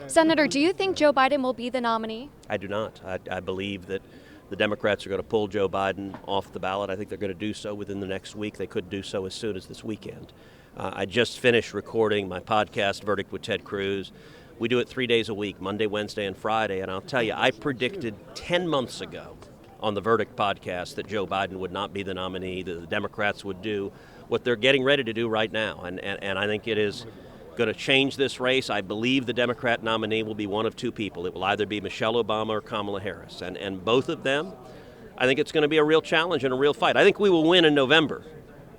Senator, do you think Joe Biden will be the nominee? I do not. I believe that the Democrats are going to pull Joe Biden off the ballot. I think they're going to do so within the next week. They could do so as soon as this weekend. I just finished recording my podcast, Verdict with Ted Cruz. We do it 3 days a week, Monday, Wednesday, and Friday. And I'll tell you, I predicted 10 months ago on the Verdict podcast that Joe Biden would not be the nominee, that the Democrats would do what they're getting ready to do right now. And I think it is going to change this race. I believe the Democrat nominee will be one of two people. It will either be Michelle Obama or Kamala Harris. And both of them, I think it's going to be a real challenge and a real fight. I think we will win in November.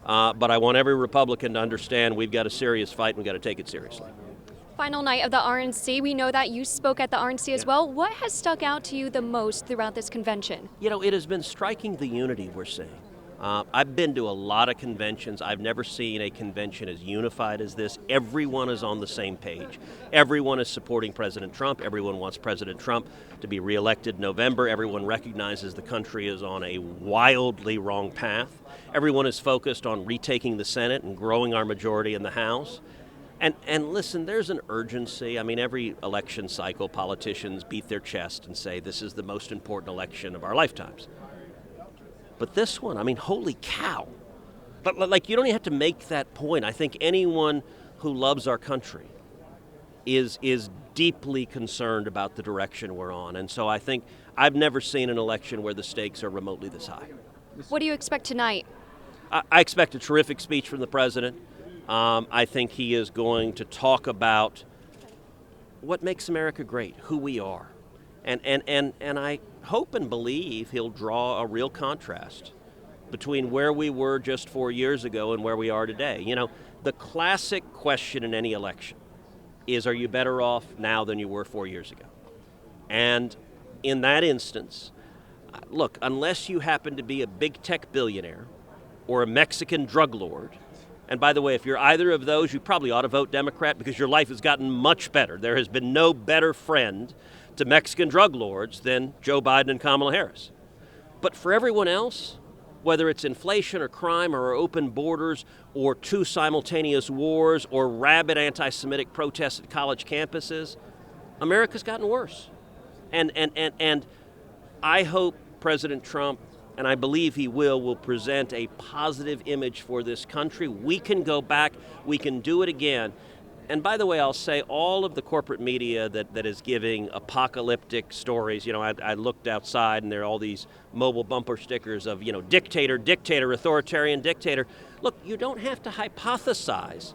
But I want every Republican to understand we've got a serious fight and we've got to take it seriously. Final night of the RNC. We know that you spoke at the RNC as well. What has stuck out to you the most throughout this convention? You know, it has been striking the unity we're seeing. I've been to a lot of conventions. I've never seen a convention as unified as this. Everyone is on the same page. Everyone is supporting President Trump. Everyone wants President Trump to be reelected in November. Everyone recognizes the country is on a wildly wrong path. Everyone is focused on retaking the Senate and growing our majority in the House. And listen, there's an urgency. I mean, every election cycle, politicians beat their chest and say this is the most important election of our lifetimes. But this one, I mean, holy cow. But like, you don't even have to make that point. I think anyone who loves our country is deeply concerned about the direction we're on. And so I think I've never seen an election where the stakes are remotely this high. What do you expect tonight? I expect a terrific speech from the president. I think he is going to talk about what makes America great, who we are. And I hope and believe he'll draw a real contrast between where we were just 4 years ago and where we are today. You know, the classic question in any election is, are you better off now than you were 4 years ago? And in that instance, look, unless you happen to be a big tech billionaire or a Mexican drug lord, and by the way, if you're either of those, you probably ought to vote Democrat because your life has gotten much better. There has been no better friend to Mexican drug lords than Joe Biden and Kamala Harris. But for everyone else, whether it's inflation or crime or open borders or two simultaneous wars or rabid anti-Semitic protests at college campuses, America's gotten worse. And I hope President Trump, and I believe he will present a positive image for this country. We can go back, we can do it again. And by the way, I'll say all of the corporate media that is giving apocalyptic stories, you know, I looked outside and there are all these mobile bumper stickers of, you know, dictator, dictator, authoritarian dictator. Look, you don't have to hypothesize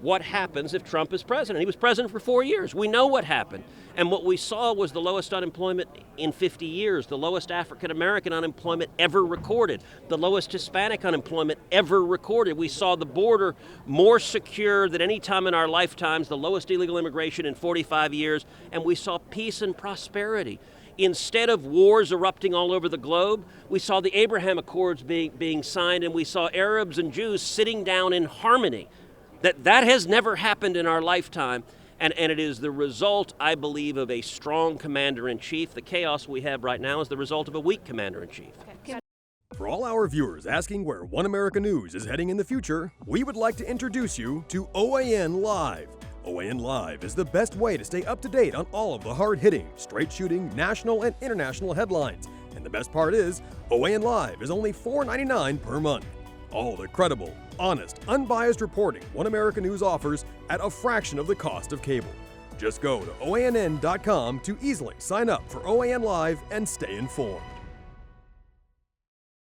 what happens if Trump is president. He was president for 4 years. We know what happened. And what we saw was the lowest unemployment in 50 years, the lowest African-American unemployment ever recorded, the lowest Hispanic unemployment ever recorded. We saw the border more secure than any time in our lifetimes, the lowest illegal immigration in 45 years, and we saw peace and prosperity. Instead of wars erupting all over the globe, we saw the Abraham Accords being signed, and we saw Arabs and Jews sitting down in harmony. That has never happened in our lifetime, and it is the result, I believe, of a strong commander-in-chief. The chaos we have right now is the result of a weak commander-in-chief. For all our viewers asking where One America News is heading in the future, we would like to introduce you to OAN Live. OAN Live is the best way to stay up to date on all of the hard-hitting, straight-shooting, national and international headlines. And the best part is, OAN Live is only $4.99 per month. All the credible, honest, unbiased reporting One America News offers at a fraction of the cost of cable. Just go to OANN.com to easily sign up for OAN Live and stay informed.